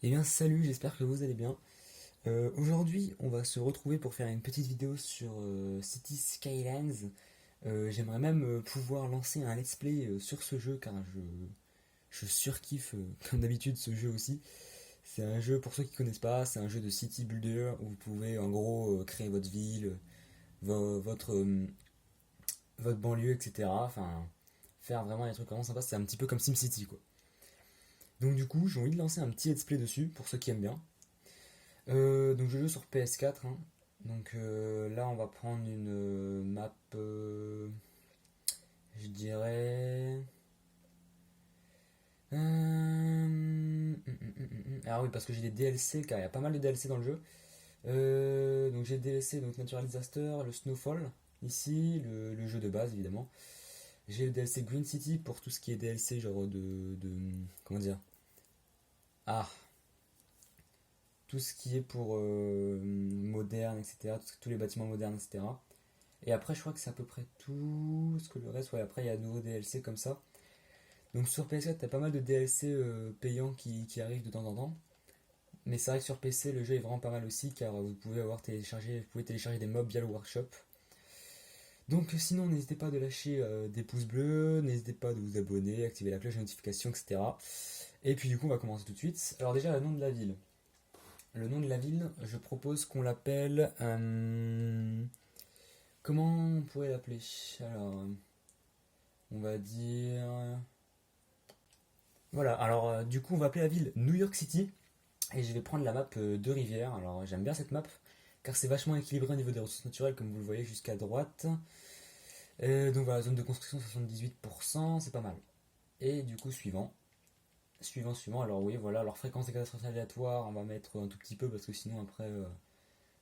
Eh bien salut, j'espère que vous allez bien. Aujourd'hui, on va se retrouver pour faire une petite vidéo sur City Skylines. J'aimerais même pouvoir lancer un let's play sur ce jeu car je surkiffe comme d'habitude ce jeu aussi. C'est un jeu, pour ceux qui connaissent pas, c'est un jeu de city builder où vous pouvez en gros créer votre ville, votre banlieue, etc. Enfin, faire vraiment des trucs vraiment sympas. C'est un petit peu comme SimCity quoi. Donc du coup, j'ai envie de lancer un petit let's play dessus pour ceux qui aiment bien. Donc je joue sur PS4, hein. Donc là on va prendre une map, je dirais... Ah oui, parce que j'ai des DLC, car il y a pas mal de DLC dans le jeu. Donc j'ai le DLC, donc Natural Disaster, le Snowfall, ici, le jeu de base évidemment. J'ai le DLC Green City pour tout ce qui est DLC, genre comment dire? Ah, tout ce qui est pour moderne, etc. Tous les bâtiments modernes, etc. Et après, je crois que c'est à peu près tout ce que le reste. Ouais, après, il y a de nouveaux DLC comme ça. Donc sur PS4, t'as pas mal de DLC payants qui arrivent de temps en temps. Mais c'est vrai que sur PC, le jeu est vraiment pas mal aussi car vous pouvez télécharger des mobs via le workshop. Donc sinon, n'hésitez pas de lâcher des pouces bleus, n'hésitez pas de vous abonner, activer la cloche de notification, etc. Et puis du coup, on va commencer tout de suite. Alors déjà, le nom de la ville. Le nom de la ville, je propose qu'on l'appelle... comment on pourrait l'appeler? Alors, on va dire... Voilà, alors du coup on va appeler la ville New York City et je vais prendre la map de rivière. Alors j'aime bien cette map car c'est vachement équilibré au niveau des ressources naturelles comme vous le voyez jusqu'à droite. Donc voilà, zone de construction 78%, c'est pas mal. Et du coup suivant, alors oui voilà, alors fréquence des catastrophes aléatoires on va mettre un tout petit peu parce que sinon après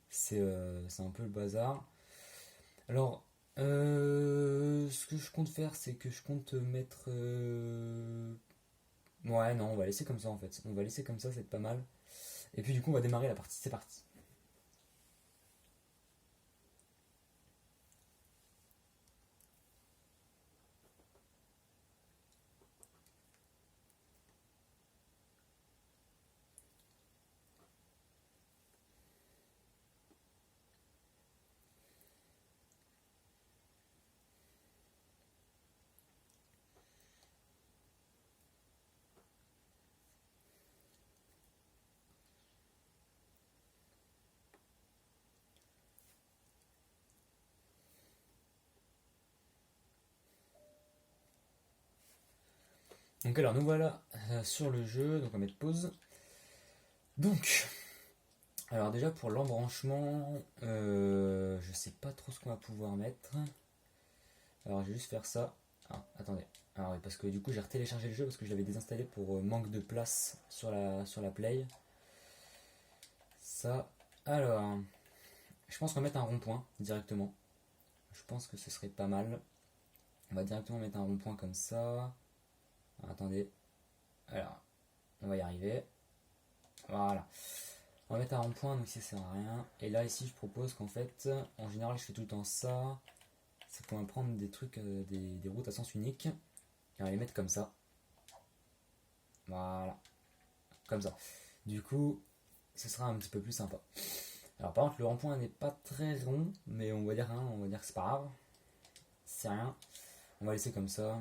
c'est un peu le bazar. Alors ce que je compte faire c'est que je compte mettre... Ouais non on va laisser comme ça en fait, on va laisser comme ça, c'est pas mal. Et puis du coup, on va démarrer la partie. C'est parti. Donc alors, nous voilà sur le jeu. Donc on va mettre pause. Donc, alors déjà pour l'embranchement, je sais pas trop ce qu'on va pouvoir mettre. Alors je vais juste faire ça. Ah, attendez. Alors oui, parce que du coup j'ai retéléchargé le jeu parce que je l'avais désinstallé pour manque de place sur la Play. Ça. Alors, je pense qu'on va mettre un rond-point directement. Je pense que ce serait pas mal. On va directement mettre un rond-point comme ça. Ah, attendez. Alors, on va y arriver. Voilà. On va mettre un rond-point, donc ça sert à rien. Et là, ici, je propose qu'en fait, en général, je fais tout le temps ça. C'est qu'on va prendre des trucs, des routes à sens unique. Et on va les mettre comme ça. Voilà. Comme ça. Du coup, ce sera un petit peu plus sympa. Alors, par contre, le rond-point n'est pas très rond. Mais on va dire que c'est pas grave. C'est rien. On va laisser comme ça.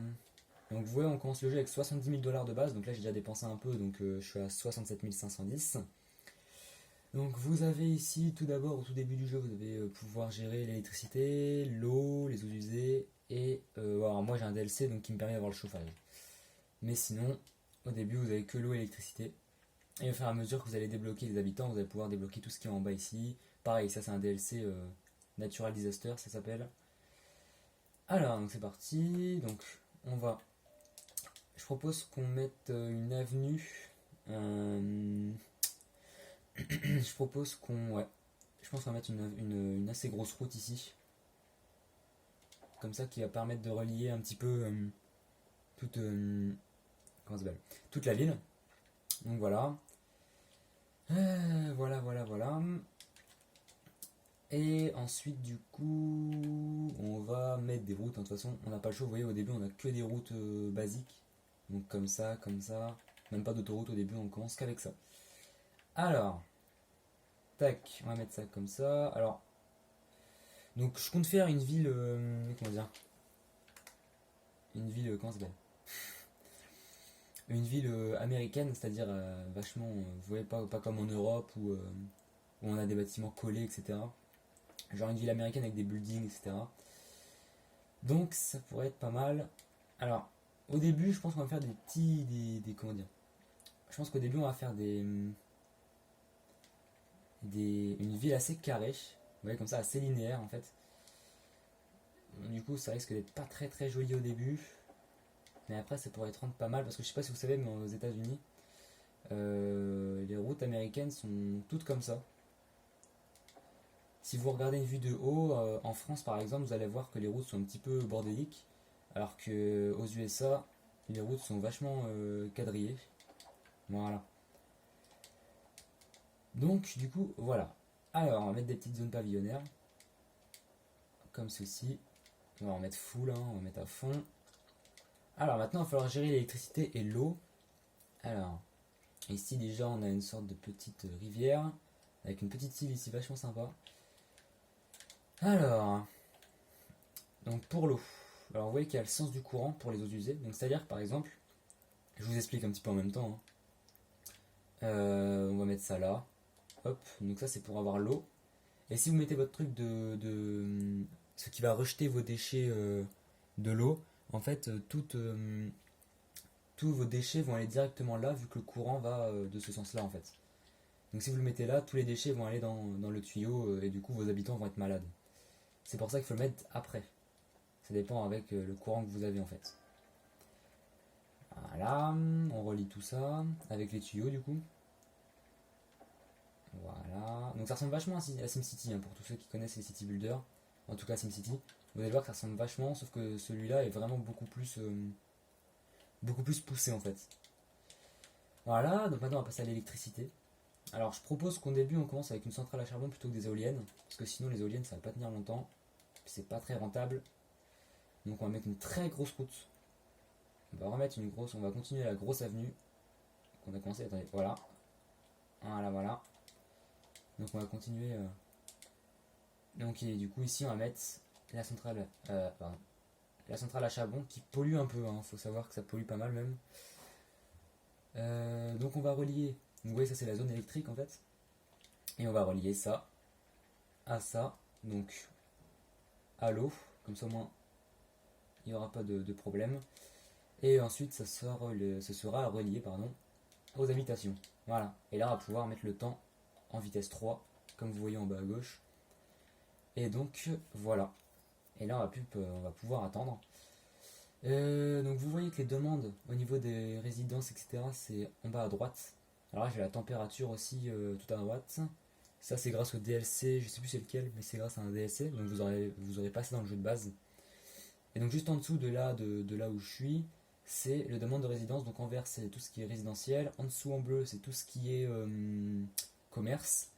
Donc, vous voyez, on commence le jeu avec 70 000 $ de base. Donc là, j'ai déjà dépensé un peu. Donc, je suis à 67 510. Donc vous avez ici tout d'abord au tout début du jeu vous allez pouvoir gérer l'électricité, l'eau, les eaux usées et alors moi j'ai un DLC donc qui me permet d'avoir le chauffage. Mais sinon au début vous avez que l'eau et l'électricité et au fur et à mesure que vous allez débloquer les habitants vous allez pouvoir débloquer tout ce qui est en bas ici. Pareil ça c'est un DLC Natural Disaster ça s'appelle. Alors donc c'est parti donc on va. Je propose qu'on mette une avenue. Je propose qu'on. Ouais. Je pense qu'on va mettre une assez grosse route ici. Comme ça qui va permettre de relier un petit peu toute. Comment ça s'appelle toute la ville. Donc voilà. Voilà. Et ensuite, du coup, on va mettre des routes. De toute façon, on n'a pas le choix. Vous voyez, au début, on a que des routes basiques. Donc comme ça. Même pas d'autoroute au début, on commence qu'avec ça. Alors, tac, on va mettre ça comme ça. Alors, donc je compte faire une ville, comment dire, une ville, comment ça s'appelle? Une ville américaine, c'est-à-dire vachement, vous voyez, pas comme en Europe où on a des bâtiments collés, etc. Genre une ville américaine avec des buildings, etc. Donc ça pourrait être pas mal. Alors, au début, je pense qu'on va faire des petits, comment dire? Je pense qu'au début, on va faire une ville assez carrée. Vous voyez, comme ça, assez linéaire en fait. Du coup, ça risque d'être pas très très joli au début. Mais après, ça pourrait être rendre pas mal parce que je sais pas si vous savez, mais aux États-Unis, les routes américaines sont toutes comme ça. Si vous regardez une vue de haut, en France par exemple, vous allez voir que les routes sont un petit peu bordéliques, alors que aux USA, les routes sont vachement quadrillées. Voilà. Donc, du coup, voilà. Alors, on va mettre des petites zones pavillonnaires, comme ceci. On va en mettre full, hein, on va mettre à fond. Alors, maintenant, il va falloir gérer l'électricité et l'eau. Alors, ici déjà, on a une sorte de petite rivière, avec une petite île ici vachement sympa. Alors, donc pour l'eau. Alors, vous voyez qu'il y a le sens du courant pour les eaux usées. Donc, c'est-à-dire que par exemple, je vous explique un petit peu en même temps, hein. On va mettre ça là. Hop, donc ça c'est pour avoir l'eau. Et si vous mettez votre truc ce qui va rejeter vos déchets de l'eau, en fait, tous vos déchets vont aller directement là, vu que le courant va de ce sens-là, en fait. Donc si vous le mettez là, tous les déchets vont aller dans le tuyau, et du coup vos habitants vont être malades. C'est pour ça qu'il faut le mettre après. Ça dépend avec le courant que vous avez, en fait. Voilà, on relie tout ça avec les tuyaux, du coup. Voilà. Donc ça ressemble vachement à SimCity, hein, pour tous ceux qui connaissent les city builders. En tout cas SimCity. Vous allez voir que ça ressemble vachement, sauf que celui-là est vraiment beaucoup plus poussé en fait. Voilà, donc maintenant on va passer à l'électricité. Alors je propose qu'au début on commence avec une centrale à charbon plutôt que des éoliennes, parce que sinon les éoliennes ça va pas tenir longtemps, c'est pas très rentable. Donc on va mettre une très grosse route. On va continuer la grosse avenue qu'on a commencé. Attendez, voilà. Voilà. Donc on va continuer. Donc et du coup ici on va mettre la centrale, la centrale à charbon qui pollue un peu, hein. Faut savoir que ça pollue pas mal même. Donc on va relier. Donc vous voyez ça c'est la zone électrique en fait. Et on va relier ça à ça. Donc à l'eau. Comme ça au moins il n'y aura pas de problème. Et ensuite ce sera relié aux habitations. Voilà. Et là on va pouvoir mettre le temps en vitesse 3 comme vous voyez en bas à gauche. Et donc voilà. Et là on va pouvoir attendre. Donc vous voyez que les demandes au niveau des résidences, etc., c'est en bas à droite. Alors là j'ai la température aussi tout à droite. Ça c'est grâce au DLC, je sais plus c'est lequel, mais c'est grâce à un DLC, donc vous aurez passé dans le jeu de base. Et donc juste en dessous de là où je suis, c'est le demande de résidence. Donc en vert c'est tout ce qui est résidentiel, en dessous en bleu c'est tout ce qui est commerce,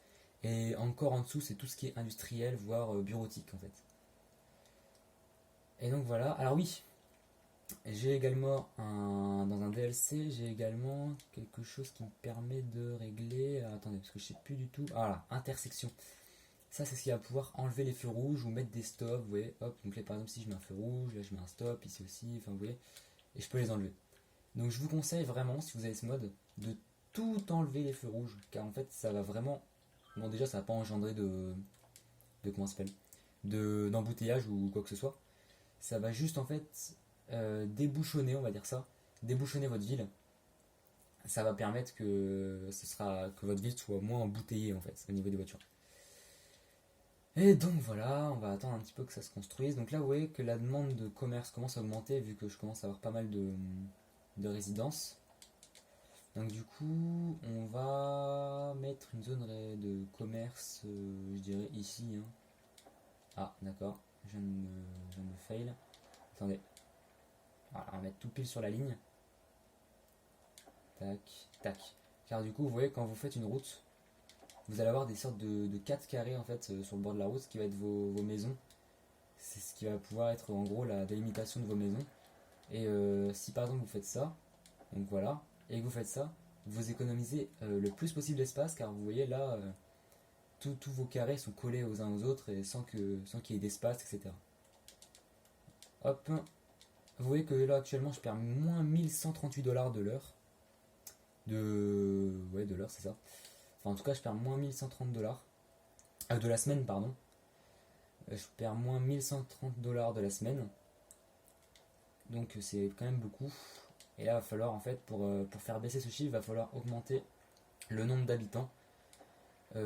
et encore en dessous c'est tout ce qui est industriel, voire bureautique en fait. Et donc voilà, alors oui, j'ai également dans un DLC, j'ai également quelque chose qui me permet de régler. Attendez, parce que je sais plus du tout. Ah là, intersection. Ça, c'est ce qui va pouvoir enlever les feux rouges ou mettre des stops. Vous voyez, hop. Donc là, par exemple, si je mets un feu rouge, là, je mets un stop, ici aussi. Enfin, vous voyez, et je peux les enlever. Donc, je vous conseille vraiment, si vous avez ce mode, de tout enlever les feux rouges, car en fait, ça va vraiment. Bon, déjà, ça va pas engendrer de comment ça s'appelle, d'embouteillage ou quoi que ce soit. Ça va juste en fait débouchonner, on va dire ça, débouchonner votre ville. Ça va permettre que votre ville soit moins embouteillée en fait au niveau des voitures. Et donc voilà, on va attendre un petit peu que ça se construise. Donc là vous voyez que la demande de commerce commence à augmenter vu que je commence à avoir pas mal de résidences. Donc du coup on va mettre une zone de commerce, je dirais ici, hein. Ah d'accord, je viens de me fail. Attendez. Voilà, on va mettre tout pile sur la ligne. Tac, tac. Car du coup, vous voyez, quand vous faites une route, vous allez avoir des sortes de 4 carrés en fait sur le bord de la route, ce qui va être vos maisons. C'est ce qui va pouvoir être en gros la délimitation de vos maisons. Et si par exemple vous faites ça, donc voilà, et que vous faites ça, vous économisez le plus possible d'espace, car vous voyez là, tous vos carrés sont collés aux uns aux autres et sans qu'il y ait d'espace, etc. Hop, vous voyez que là actuellement je perds moins 1138 $ de l'heure. Ouais, de l'heure, c'est ça. Enfin, en tout cas, je perds moins 1130 $. De la semaine, pardon. Je perds moins 1130 $ de la semaine. Donc c'est quand même beaucoup. Et là, il va falloir, en fait, pour faire baisser ce chiffre, il va falloir augmenter le nombre d'habitants et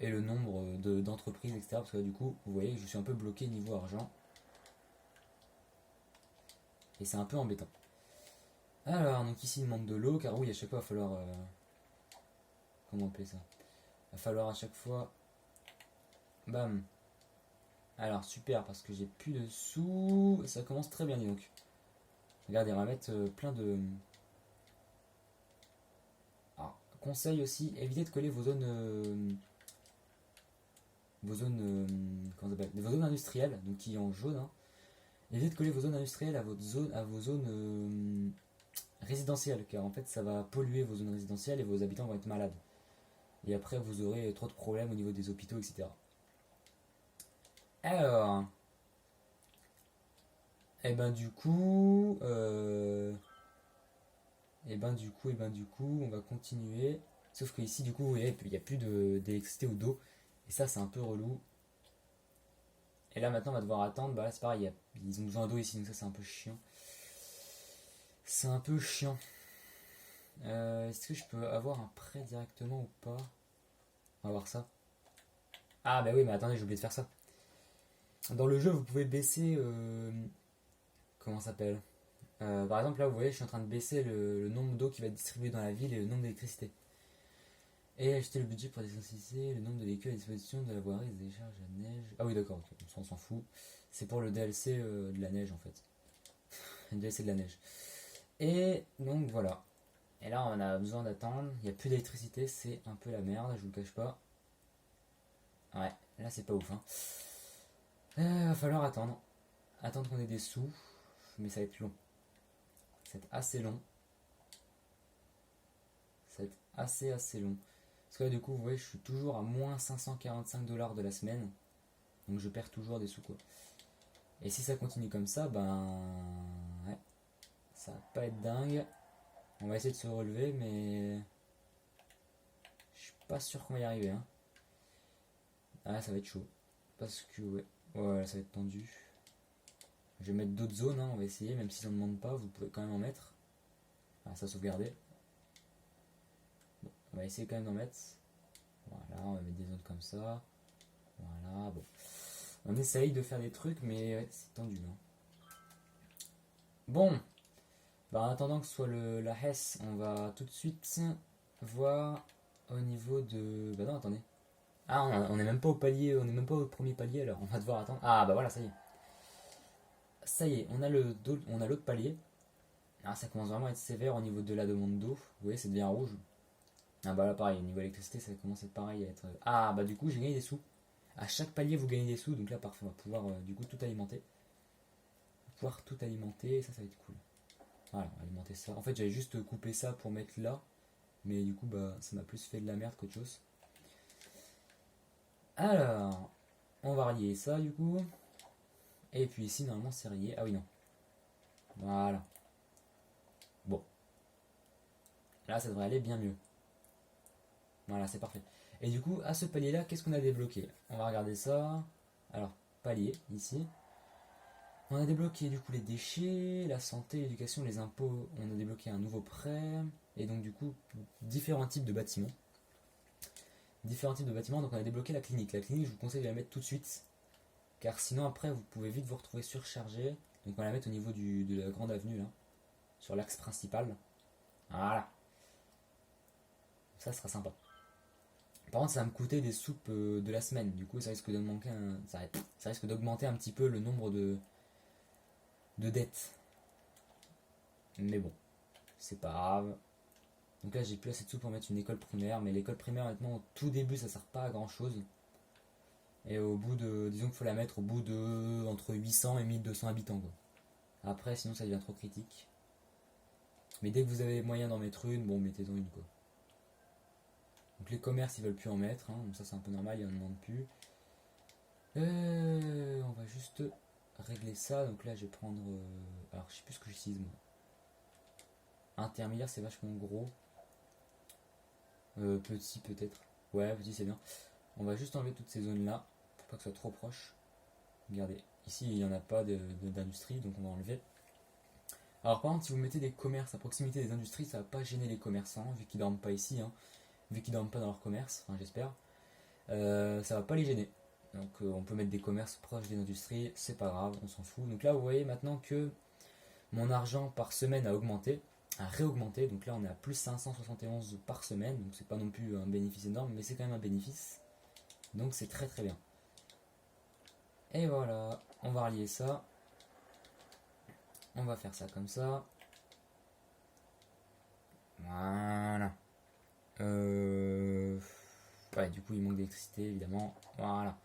le nombre d'entreprises, etc. Parce que là, du coup, vous voyez que je suis un peu bloqué niveau argent. Et c'est un peu embêtant. Alors, donc ici, il demande de l'eau, car oui, à chaque fois, il va falloir... comment appeler ça? Il va falloir à chaque fois... Bam. Alors, super, parce que j'ai plus de sous. Ça commence très bien, dis donc. Regardez, on va mettre plein de... Alors, conseil aussi, évitez de coller vos zones... comment ça s'appelle? Vos zones industrielles, donc qui est en jaune, hein. Évitez de coller vos zones industrielles à vos zones résidentielles, car en fait ça va polluer vos zones résidentielles et vos habitants vont être malades. Et après vous aurez trop de problèmes au niveau des hôpitaux, etc. Alors, et ben du coup, on va continuer. Sauf que ici, du coup, il n'y a plus d'électricité ou d'eau. Et ça, c'est un peu relou. Et là, maintenant, on va devoir attendre. Bah là, c'est pareil, ils ont besoin d'eau ici, donc ça, c'est un peu chiant. C'est un peu chiant. Est-ce que je peux avoir un prêt directement ou pas? On va voir ça. Ah, bah oui, mais attendez, j'ai oublié de faire ça. Dans le jeu, vous pouvez baisser. Comment ça s'appelle? Par exemple, là, vous voyez, je suis en train de baisser le nombre d'eau qui va être distribué dans la ville et le nombre d'électricité. Et acheter le budget pour désensibiliser le nombre de véhicules à disposition de la voirie, des décharges à neige. Ah oui, d'accord, ok, on s'en fout. C'est pour le DLC de la neige en fait. Le DLC de la neige. Et donc voilà. Et là, on a besoin d'attendre. Il n'y a plus d'électricité, c'est un peu la merde, je vous le cache pas. Ouais, là, c'est pas ouf. Hein. Va falloir attendre. Attendre qu'on ait des sous. Mais ça va être long. Ça va être assez long. Ça va être assez long. Parce que là, du coup, vous voyez, je suis toujours à moins 545 $ de la semaine. Donc je perds toujours des sous, quoi. Et si ça continue comme ça, ben... Ouais. Ça va pas être dingue. On va essayer de se relever, mais... Je suis pas sûr qu'on va y arriver, hein. Ah, ça va être chaud. Parce que, ouais. Ouais, ça va être tendu. Je vais mettre d'autres zones, hein. On va essayer, même si ça ne demande pas, vous pouvez quand même en mettre. Ah, ça sauvegarder. Bon, on va essayer quand même d'en mettre. Voilà, on va mettre des zones comme ça. Voilà, bon. On essaye de faire des trucs, mais ouais, c'est tendu. Hein. Bon, bah, en attendant que ce soit la Hesse, on va tout de suite voir au niveau de... Bah non, attendez. Ah, on n'est même pas au palier, on n'est même pas au premier palier, alors on va devoir attendre. Ah, bah voilà, ça y est. Ça y est, on a l'autre palier. Ah, ça commence vraiment à être sévère au niveau de la demande d'eau. Vous voyez, c'est devient rouge. Ah bah là, pareil, au niveau électricité, ça commence à être pareil. À être... Ah, bah du coup, j'ai gagné des sous. À chaque palier, vous gagnez des sous, donc là, parfait, on va pouvoir du coup tout alimenter. Pouvoir tout alimenter, ça va être cool. Voilà, on va alimenter ça. En fait, j'avais juste coupé ça pour mettre là, mais du coup, bah, ça m'a plus fait de la merde qu'autre chose. Alors, on va relier ça du coup. Et puis ici, normalement, c'est relié. Ah oui, non. Voilà. Bon. Là, ça devrait aller bien mieux. Voilà, c'est parfait. Et du coup, à ce palier-là, qu'est-ce qu'on a débloqué? On va regarder ça. Alors, palier, ici. On a débloqué du coup les déchets, la santé, l'éducation, les impôts. On a débloqué un nouveau prêt. Et donc du coup, différents types de bâtiments. Donc on a débloqué la clinique. La clinique, je vous conseille de la mettre tout de suite. Car sinon après, vous pouvez vite vous retrouver surchargé. Donc on va la mettre au niveau de la grande avenue, là. Sur l'axe principal. Voilà. Ça sera sympa. Par contre, ça va me coûter des soupes de la semaine. Du coup, ça risque de manquer ça risque d'augmenter un petit peu le nombre de dettes. Mais bon, c'est pas grave. Donc là, j'ai plus assez de sous pour mettre une école primaire. Mais l'école primaire, maintenant, au tout début, ça sert pas à grand chose. Et au bout de. Disons qu'il faut la mettre au bout de. Entre 800 et 1200 habitants, quoi. Après, sinon, ça devient trop critique. Mais dès que vous avez moyen d'en mettre une, bon, mettez-en une, quoi. Donc les commerces ils veulent plus en mettre, hein, donc ça c'est un peu normal, ils en demandent plus. On va juste régler ça, donc là je vais prendre... alors je sais plus ce que j'utilise moi. Intermédiaire c'est vachement gros. Petit peut-être. Ouais, petit c'est bien. On va juste enlever toutes ces zones là, pour pas que ce soit trop proche. Regardez, ici il n'y en a pas d'industrie, donc on va enlever. Alors par contre, si vous mettez des commerces à proximité des industries, ça va pas gêner les commerçants, vu qu'ils dorment pas ici, hein, vu qu'ils dorment pas dans leur commerce, enfin j'espère. Ça va pas les gêner. Donc on peut mettre des commerces proches des industries, c'est pas grave, on s'en fout. Donc là vous voyez maintenant que mon argent par semaine a augmenté, a réaugmenté, donc là on est à plus 571 par semaine, donc c'est pas non plus un bénéfice énorme, mais c'est quand même un bénéfice. Donc c'est très très bien. Et voilà, on va relier ça. On va faire ça comme ça. Voilà. Ouais, du coup, il manque d'électricité, évidemment. Voilà.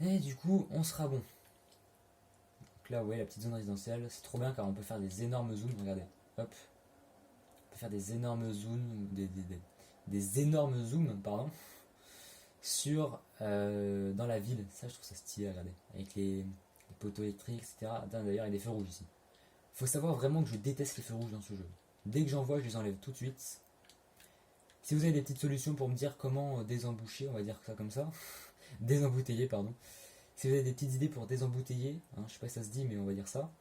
Et du coup, on sera bon. Donc là, vous voyez la petite zone résidentielle. C'est trop bien car on peut faire des énormes zooms. Regardez. Hop. On peut faire des énormes zooms. Des énormes zooms, pardon. Sur... dans la ville. Ça, je trouve ça stylé, regardez. Avec les poteaux électriques, etc. D'ailleurs, il y a des feux rouges ici. Faut savoir vraiment que je déteste les feux rouges dans ce jeu. Dès que j'en vois, je les enlève tout de suite. Si vous avez des petites solutions pour me dire comment désemboucher, on va dire ça comme ça, désembouteiller, pardon. Si vous avez des petites idées pour désembouteiller, hein, je sais pas si ça se dit, mais on va dire ça,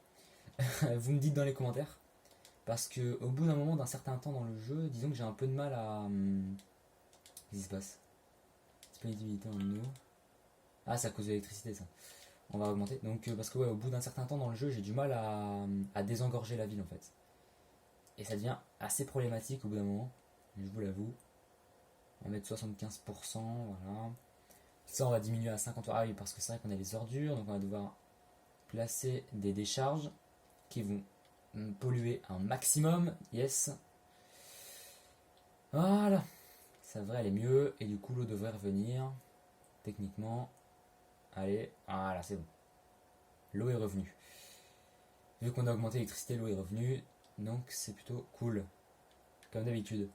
vous me dites dans les commentaires. Parce que au bout d'un moment, d'un certain temps dans le jeu, disons que j'ai un peu de mal à... qu'est-ce qui se passe? Disponibilité en eau. Ah, c'est à cause de l'électricité, ça. On va augmenter. Donc, parce que ouais, au bout d'un certain temps dans le jeu, j'ai du mal à désengorger la ville, en fait. Et ça devient assez problématique au bout d'un moment. Je vous l'avoue. On va mettre 75%, voilà. Ça, on va diminuer à 50. Ah oui, parce que c'est vrai qu'on a les ordures, donc on va devoir placer des décharges qui vont polluer un maximum. Yes. Voilà. Ça devrait aller mieux, et du coup, l'eau devrait revenir. Techniquement. Allez, voilà, c'est bon. L'eau est revenue. Vu qu'on a augmenté l'électricité, l'eau est revenue. Donc, c'est plutôt cool. Comme d'habitude.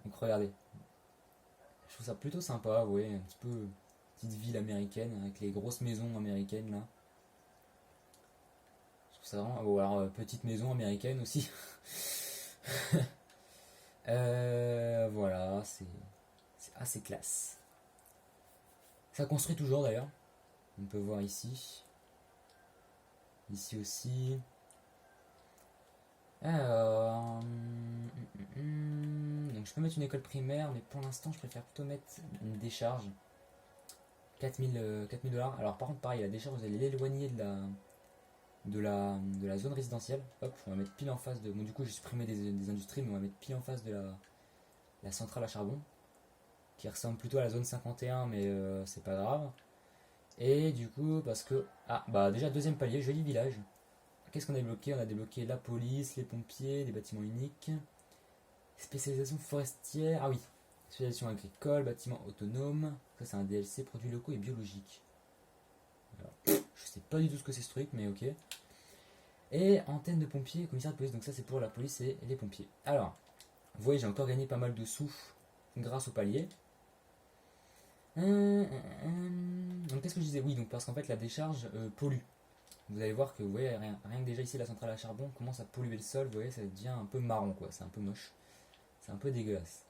Donc, regardez. Je trouve ça plutôt sympa, ouais, un petit peu petite ville américaine avec les grosses maisons américaines là. Je trouve ça vraiment. Ou alors petite maison américaine aussi. Voilà, c'est assez classe. Ça construit toujours d'ailleurs. On peut voir ici. Ici aussi. Alors, donc je peux mettre une école primaire, mais pour l'instant je préfère plutôt mettre une décharge. 4000 $. Alors par contre pareil, la décharge vous allez l'éloigner de la zone résidentielle. Hop, on va mettre pile en face de... Bon du coup j'ai supprimé des industries, mais on va mettre pile en face de la centrale à charbon. Qui ressemble plutôt à la zone 51, mais c'est pas grave. Et du coup, parce que... Ah, bah déjà deuxième palier, joli village. Qu'est-ce qu'on a débloqué? On a débloqué la police, les pompiers, les bâtiments uniques. Spécialisation forestière. Ah oui. Spécialisation agricole, bâtiments autonomes. Ça c'est un DLC, produits locaux et biologiques. Alors, je sais pas du tout ce que c'est ce truc, mais ok. Et antenne de pompiers et commissaire de police. Donc ça c'est pour la police et les pompiers. Alors, vous voyez j'ai encore gagné pas mal de sous grâce au palier. Donc qu'est-ce que je disais? Oui, donc parce qu'en fait la décharge pollue. Vous allez voir que vous voyez, rien que déjà ici la centrale à charbon commence à polluer le sol, vous voyez, ça devient un peu marron quoi, c'est un peu moche, c'est un peu dégueulasse.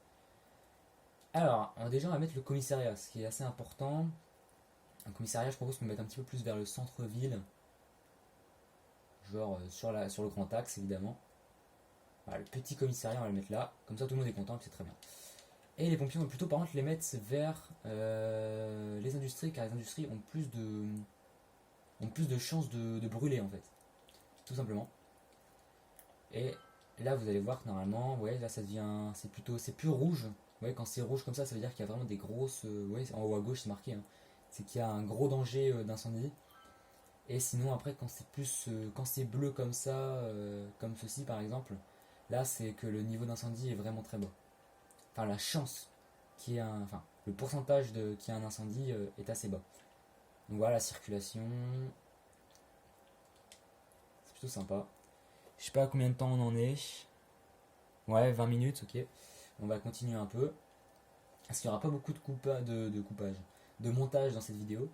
Alors, déjà on va mettre le commissariat, ce qui est assez important. Un commissariat, je propose qu'on mette un petit peu plus vers le centre-ville, genre sur le grand axe évidemment. Voilà, le petit commissariat on va le mettre là, comme ça tout le monde est content, c'est très bien. Et les pompiers on va plutôt par contre les mettre vers les industries, car les industries ont plus de chances de brûler en fait, tout simplement. Et là vous allez voir que normalement, ouais, là ça devient, c'est plus rouge. Ouais, quand c'est rouge comme ça veut dire qu'il y a vraiment des grosses, ouais, en haut à gauche c'est marqué, hein, c'est qu'il y a un gros danger d'incendie. Et sinon après quand c'est bleu comme ça, comme ceci par exemple, là c'est que le niveau d'incendie est vraiment très bas. Enfin la chance enfin le pourcentage qu'il y ait un incendie est assez bas. Donc voilà la circulation, c'est plutôt sympa. Je sais pas à combien de temps on en est. Ouais, 20 minutes, ok. On va continuer un peu. Parce qu'il n'y aura pas beaucoup de coupage, de montage dans cette vidéo.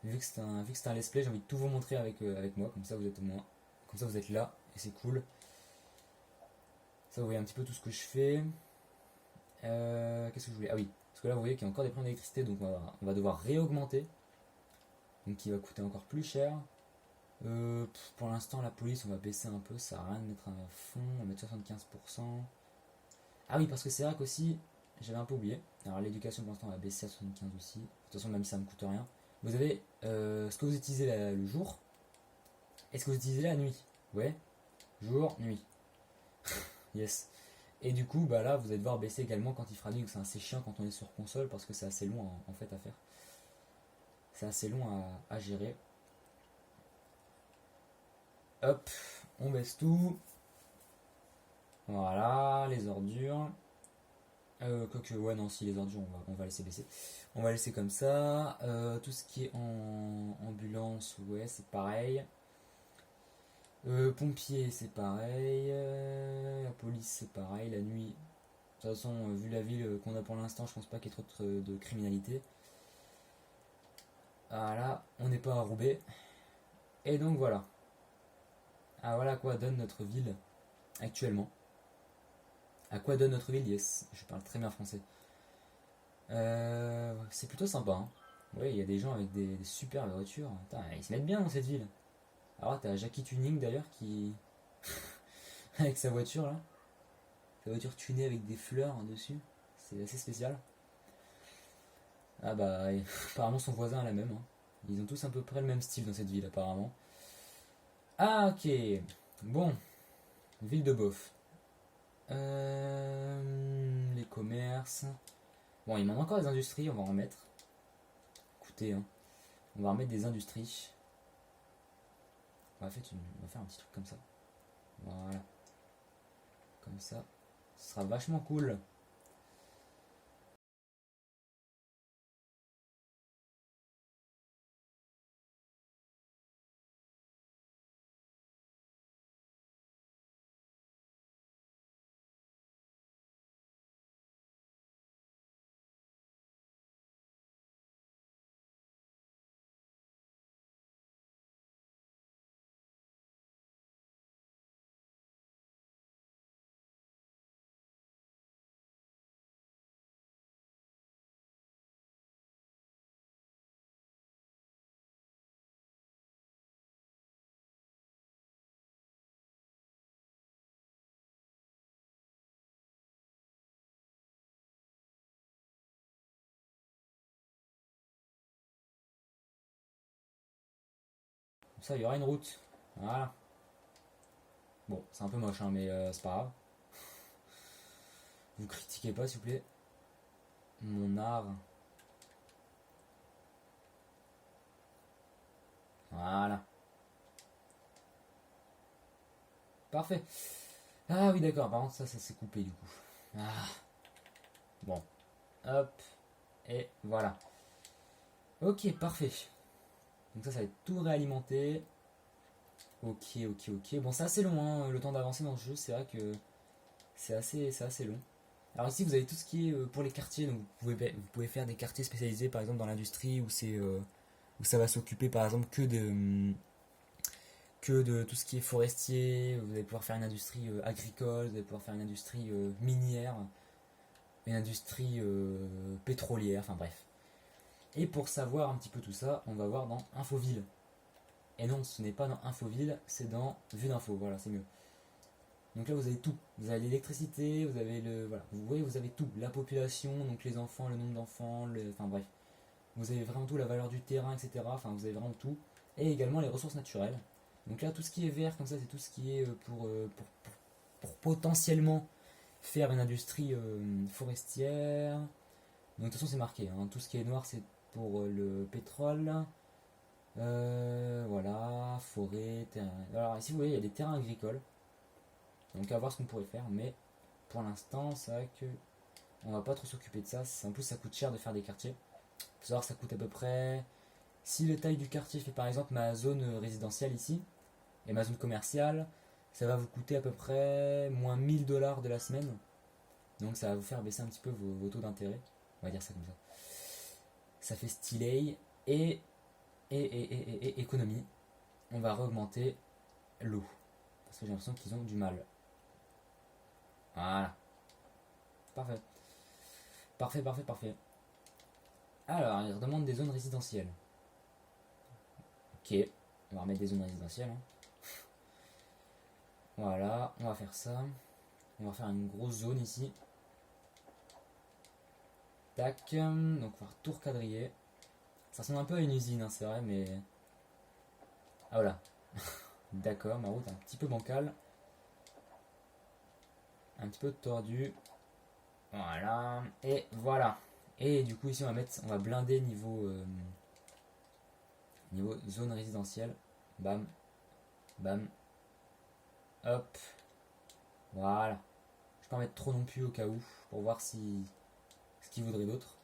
Vu que c'est un let's play, j'ai envie de tout vous montrer avec moi, comme ça vous êtes au moins. Comme ça vous êtes là, et c'est cool. Ça vous voyez un petit peu tout ce que je fais. Qu'est-ce que je voulais. Ah oui, parce que là vous voyez qu'il y a encore des problèmes d'électricité, donc on va devoir réaugmenter. Donc qui va coûter encore plus cher. Pour l'instant la police on va baisser un peu, ça sert à rien de mettre un fond, on va mettre 75%. Ah oui, parce que c'est vrai qu'aussi, j'avais un peu oublié. Alors l'éducation pour l'instant on va baisser à 75 aussi. De toute façon même si ça me coûte rien. Vous avez ce que vous utilisez le jour. Est-ce que vous utilisez la nuit? Ouais. Jour, nuit. Yes. Et du coup, bah là, vous allez devoir baisser également quand il fera nuit. C'est assez chiant quand on est sur console parce que c'est assez long en fait à faire. C'est assez long à gérer. Hop, on baisse tout. Voilà, les ordures. Quoique, ouais, non, si les ordures, on va laisser baisser. On va laisser comme ça. Tout ce qui est en ambulance, ouais, c'est pareil. Pompier, c'est pareil. La police, c'est pareil. La nuit, de toute façon, vu la ville qu'on a pour l'instant, je pense pas qu'il y ait trop de criminalité. Voilà, on n'est pas à Roubaix. Et donc voilà. Ah, voilà à quoi donne notre ville actuellement. À quoi donne notre ville? Yes, je parle très bien français. C'est plutôt sympa. Hein. Oui, il y a des gens avec des super voitures. Putain, ils se mettent bien dans cette ville. Alors, t'as Jackie Tuning d'ailleurs qui. avec sa voiture là. Sa voiture tunée avec des fleurs dessus. C'est assez spécial. Ah bah, apparemment son voisin a la même. Hein. Ils ont tous à peu près le même style dans cette ville apparemment. Ah ok. Bon. Ville de Bof. Les commerces. Bon, il manque encore des industries, on va en remettre. Écoutez, hein, on va remettre des industries. On va faire un petit truc comme ça. Voilà. Comme ça. Ce sera vachement cool. Comme ça, il y aura une route. Voilà. Bon, c'est un peu moche, hein, mais c'est pas grave. Vous critiquez pas, s'il vous plaît. Mon art. Voilà. Parfait. Ah oui, d'accord. Par contre, ça s'est coupé du coup. Ah. Bon. Hop. Et voilà. Ok, parfait. Donc ça va être tout réalimenté. Ok, ok, ok. Bon, c'est assez long, hein, le temps d'avancer dans ce jeu. C'est vrai que c'est assez long. Alors ici, vous avez tout ce qui est pour les quartiers. Donc vous pouvez faire des quartiers spécialisés, par exemple dans l'industrie, où ça va s'occuper, par exemple, que de tout ce qui est forestier. Vous allez pouvoir faire une industrie agricole. Vous allez pouvoir faire une industrie minière, une industrie pétrolière. Enfin bref. Et pour savoir un petit peu tout ça, on va voir dans Infoville. Et non, ce n'est pas dans Infoville, c'est dans Vue d'info, voilà, c'est mieux. Donc là, vous avez tout. Vous avez l'électricité, vous avez le. Voilà, vous voyez, vous avez tout. La population, donc les enfants, le nombre d'enfants, enfin bref. Vous avez vraiment tout, la valeur du terrain, etc. Enfin, vous avez vraiment tout. Et également les ressources naturelles. Donc là, tout ce qui est vert, comme ça, c'est tout ce qui est pour potentiellement faire une industrie forestière. Donc de toute façon, c'est marqué. Hein. Tout ce qui est noir, c'est pour le pétrole. Voilà, forêt, terrain. Alors ici vous voyez il y a des terrains agricoles. Donc à voir ce qu'on pourrait faire, mais pour l'instant c'est vrai que on va pas trop s'occuper de ça. En plus ça coûte cher de faire des quartiers. Faut savoir que ça coûte à peu près. Si la taille du quartier fait par exemple ma zone résidentielle ici et ma zone commerciale, ça va vous coûter à peu près moins 1000 $ de la semaine. Donc ça va vous faire baisser un petit peu vos taux d'intérêt. On va dire ça comme ça. Ça fait stylé. Et économie. On va augmenter l'eau. Parce que j'ai l'impression qu'ils ont du mal. Voilà. Parfait. Parfait, parfait, parfait. Alors, il redemande des zones résidentielles. Ok. On va remettre des zones résidentielles. Hein. Voilà, on va faire ça. On va faire une grosse zone ici. Tac. Donc on va tout recadrer. Ça ressemble un peu à une usine, hein, c'est vrai, mais... Ah voilà. D'accord, ma route est un petit peu bancale. Un petit peu tordu. Voilà. Et voilà. Et du coup ici on va blinder niveau zone résidentielle. Bam. Bam. Hop. Voilà. Je vais pas en mettre trop non plus au cas où. Pour voir si ce qu'il voudrait d'autre.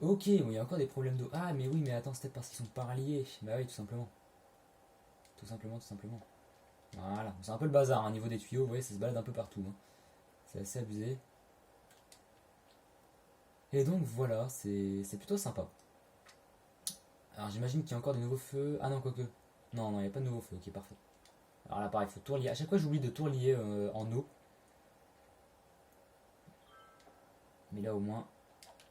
Ok, bon, il y a encore des problèmes d'eau. Ah mais oui mais attends, c'est peut-être parce qu'ils sont pas reliés. Bah oui, tout simplement. Tout simplement, tout simplement. Voilà. C'est un peu le bazar, hein, niveau des tuyaux, vous voyez, ça se balade un peu partout. Hein. C'est assez abusé. Et donc voilà, c'est plutôt sympa. Alors j'imagine qu'il y a encore des nouveaux feux. Ah non, quoique. Non, non, il n'y a pas de nouveaux feux, ok, parfait. Alors là, pareil, il faut tout relier. À chaque fois, j'oublie de tout relier en eau. Mais là, au moins,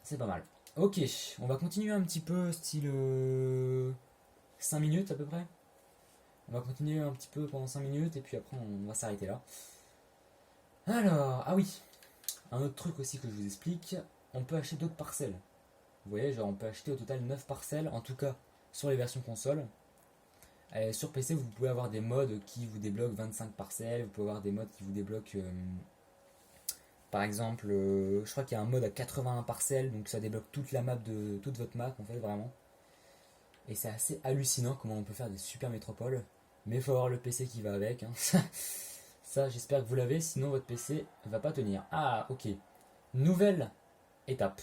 c'est pas mal. Ok, on va continuer un petit peu, style 5 minutes à peu près. On va continuer un petit peu pendant 5 minutes et puis après, on va s'arrêter là. Alors, ah oui, un autre truc aussi que je vous explique. On peut acheter d'autres parcelles. Vous voyez, genre on peut acheter au total 9 parcelles, en tout cas sur les versions console. Et sur PC, vous pouvez avoir des mods qui vous débloquent 25 parcelles, vous pouvez avoir des mods qui vous débloquent, par exemple, je crois qu'il y a un mode à 81 parcelles, donc ça débloque toute la map de toute votre map en fait, vraiment. Et c'est assez hallucinant comment on peut faire des super métropoles, mais il faut avoir le PC qui va avec. Hein. Ça, j'espère que vous l'avez, sinon votre PC va pas tenir. Ah, ok. Nouvelle étape.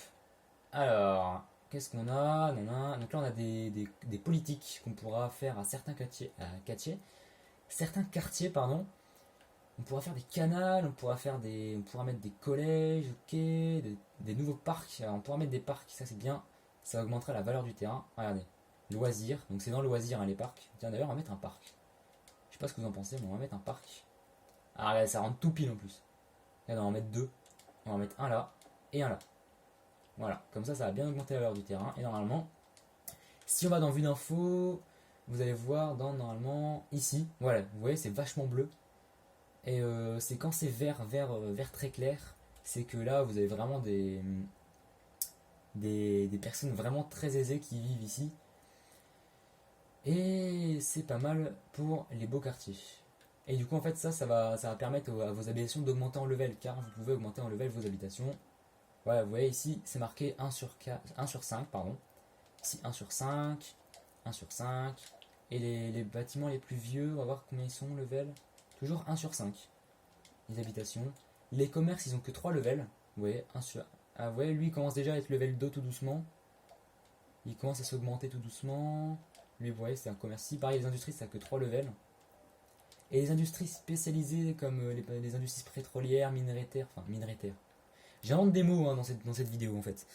Alors, qu'est-ce qu'on a? Donc là, on a des politiques qu'on pourra faire à certains quartiers, pardon. On pourra faire des canals, on pourra mettre des collèges, ok, des nouveaux parcs. Alors, on pourra mettre des parcs, ça c'est bien. Ça augmentera la valeur du terrain. Regardez, loisirs. Donc c'est dans loisirs hein, les parcs. Tiens d'ailleurs, on va mettre un parc. Je sais pas ce que vous en pensez, mais on va mettre un parc. Ah regardez, ça rentre tout pile en plus. Regardez, on va en mettre deux. On va en mettre un là et un là. Voilà, comme ça va bien augmenter la valeur du terrain. Et normalement, si on va dans vue d'info, vous allez voir dans normalement ici, voilà, vous voyez c'est vachement bleu. Et c'est quand c'est vert très clair, c'est que là vous avez vraiment des personnes vraiment très aisées qui vivent ici. Et c'est pas mal pour les beaux quartiers. Et du coup en fait ça va permettre à vos habitations d'augmenter en level, car vous pouvez augmenter en level vos habitations. Voilà, vous voyez ici, c'est marqué 1 sur 5, pardon. Ici 1 sur 5, 1 sur 5. Et les bâtiments les plus vieux, on va voir combien ils sont level. Toujours 1 sur 5. Les habitations. Les commerces, ils ont que 3 levels. Vous voyez, 1 sur... Ah, vous voyez, lui, il commence déjà à être level 2 tout doucement. Il commence à s'augmenter tout doucement. Lui, vous voyez, c'est un commerce. Si, pareil, les industries, ça n'a que 3 levels. Et les industries spécialisées comme les industries pétrolières, minerais-terres, enfin, minerais-terres. J'invente des mots hein, dans cette vidéo en fait.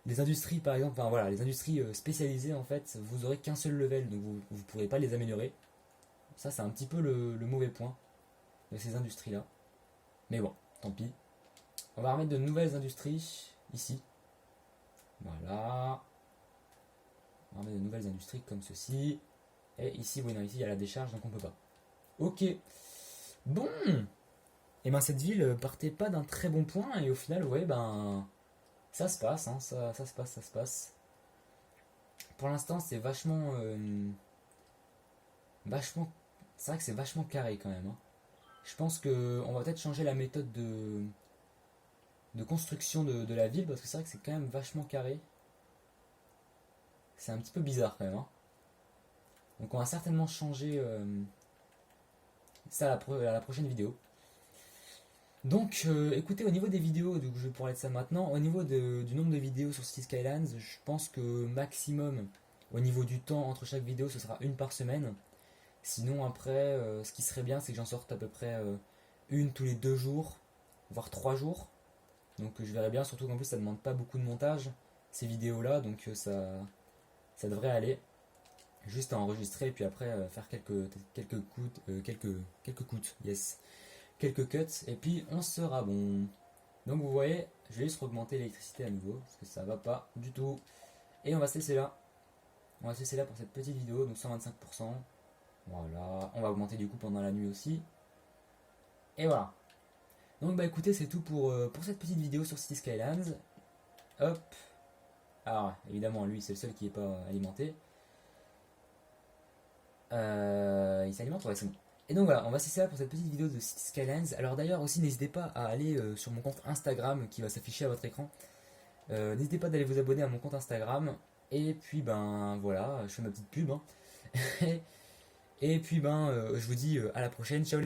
Les industries par exemple, enfin voilà, les industries spécialisées en fait, vous aurez qu'un seul level, donc vous ne pourrez pas les améliorer. Ça c'est un petit peu le mauvais point de ces industries là. Mais bon, tant pis. On va remettre de nouvelles industries ici. Voilà. On va remettre de nouvelles industries comme ceci. Et ici, oui non, ici il y a la décharge donc on peut pas. Ok. Bon. Et ben cette ville partait pas d'un très bon point et au final, vous voyez, ben ça se passe, hein, ça se passe, ça se passe. Pour l'instant, c'est vachement, c'est vrai que c'est vachement carré quand même. Hein. Je pense que on va peut-être changer la méthode de construction de la ville parce que c'est vrai que c'est quand même vachement carré. C'est un petit peu bizarre quand même. Hein. Donc on va certainement changer ça à la prochaine vidéo. Donc écoutez, au niveau des vidéos, donc je vais parler de ça maintenant, au niveau du nombre de vidéos sur City Skylines, je pense que maximum, au niveau du temps entre chaque vidéo, ce sera une par semaine. Sinon après, ce qui serait bien, c'est que j'en sorte à peu près une tous les 2 jours. voire 3 jours. Donc je verrai bien, surtout qu'en plus ça demande pas beaucoup de montage, ces vidéos-là, donc ça devrait aller. Juste à enregistrer et puis après faire quelques coups, yes, quelques cuts et puis on sera bon. Donc vous voyez, je vais juste augmenter l'électricité à nouveau parce que ça va pas du tout. Et on va se laisser là. On va se laisser là pour cette petite vidéo, donc 125%. Voilà, on va augmenter du coup pendant la nuit aussi. Et voilà. Donc bah écoutez, c'est tout pour cette petite vidéo sur City Skylines. Hop. Alors évidemment, lui c'est le seul qui n'est pas alimenté. Il s'alimente, ouais, c'est bon. Et donc voilà, on va se laisser là pour cette petite vidéo de City Skylines. Alors d'ailleurs aussi, n'hésitez pas à aller sur mon compte Instagram qui va s'afficher à votre écran. N'hésitez pas d'aller vous abonner à mon compte Instagram. Et puis ben voilà, je fais ma petite pub, hein. Et puis ben je vous dis à la prochaine, ciao.